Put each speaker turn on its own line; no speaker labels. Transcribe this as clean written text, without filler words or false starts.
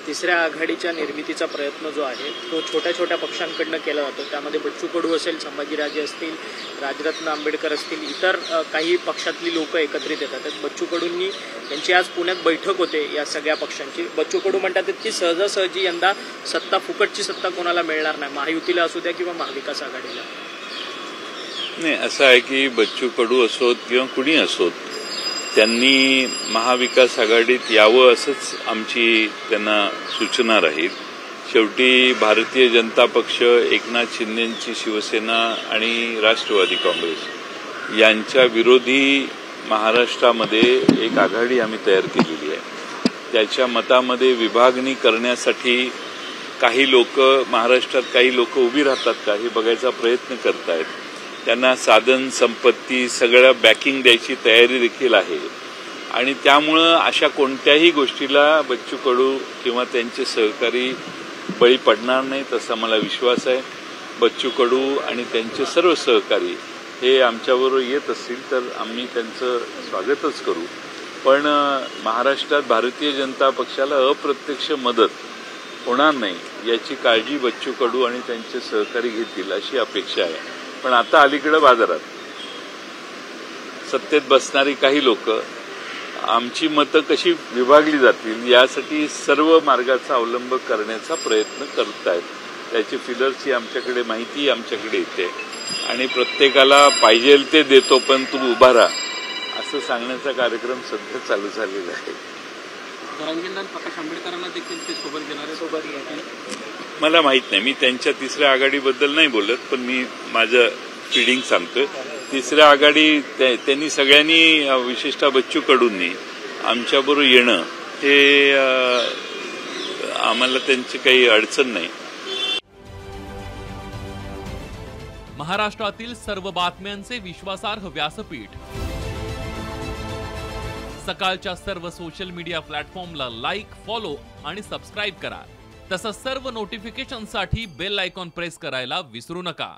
तिसऱ्या आघाडीच्या निर्मितीचा प्रयत्न जो आहे तो छोट्या छोट्या पक्षांकडनं केला जातो. त्यामध्ये बच्चू कडू असेल, संभाजीराजे असतील, राजरत्न आंबेडकर असतील, इतर काही पक्षातली लोक एकत्रित येतात. बच्चू कडूंनी त्यांची आज पुण्यात बैठक होते या सगळ्या पक्षांची. बच्चू कडू म्हणतात की सहजासहजी यंदा सत्ता, फुकटची सत्ता कोणाला मिळणार नाही, महायुतीला असू द्या किंवा महाविकास आघाडीला.
नाही, असं आहे की बच्चू कडू असोत किंवा कुणी असोत, त्यांनी महाविकास आघाडीत यावं असंच आमची त्यांना सूचना राहील. शेवटी भारतीय जनता पक्ष, एकनाथ शिंदेंची शिवसेना आणि राष्ट्रवादी काँग्रेस यांच्या विरोधी महाराष्ट्रामध्ये एक आघाडी आम्ही तयार केलेली आहे. त्याच्या मतामध्ये विभागणी करण्यासाठी काही लोक महाराष्ट्रात, काही लोक उभी राहतात का हे बघायचा प्रयत्न करतायत. त्यांना साधन संपत्ती सगळं बॅकिंग द्यायची तयारी देखील आहे आणि त्यामुळं अशा कोणत्याही गोष्टीला बच्चू कडू किंवा त्यांचे सहकारी बळी पडणार नाहीत असा मला विश्वास आहे. बच्चू कडू आणि त्यांचे सर्व सहकारी हे आमच्याबरोबर येत असतील तर आम्ही त्यांचं स्वागतच करू. पण महाराष्ट्रात भारतीय जनता पक्षाला अप्रत्यक्ष मदत होणार नाही याची काळजी बच्चू कडू आणि त्यांचे सहकारी घेतील अशी अपेक्षा आहे. पण आता अलीकडे बाजारात सत्तेत बसणारी काही लोक आमची मतं कशी विभागली जातील यासाठी सर्व मार्गाचा अवलंब करण्याचा प्रयत्न करतायत. त्याची फिलर्सची आमच्याकडे माहिती आमच्याकडे येते आणि प्रत्येकाला पाहिजे ते देतो पण तू उभा राहा असं सांगण्याचा कार्यक्रम सध्या चालू झालेला आहे.
प्रकाश आंबेडकरांना देखील ते सोबत घेणार
मला माहित नाही. मी त्यांच्या तिसऱ्या आघाडीबद्दल नाही बोलत, पण मी माझं फिडिंग सांगतोय. तिसऱ्या आघाडी त्यांनी सगळ्यांनी, विशेषतः बच्चू कडूंनी आमच्याबरोबर येणं हे आम्हाला त्यांची काही अडचण नाही.
महाराष्ट्रातील सर्व बातम्यांचे विश्वासार्ह व्यासपीठ, सकाळच्या सर्व सोशल मीडिया प्लॅटफॉर्मला लाईक, फॉलो आणि सबस्क्राईब करा. तसंच सर्व नोटिफिकेशनसाठी बेल आयकॉन प्रेस करायला विसरू नका.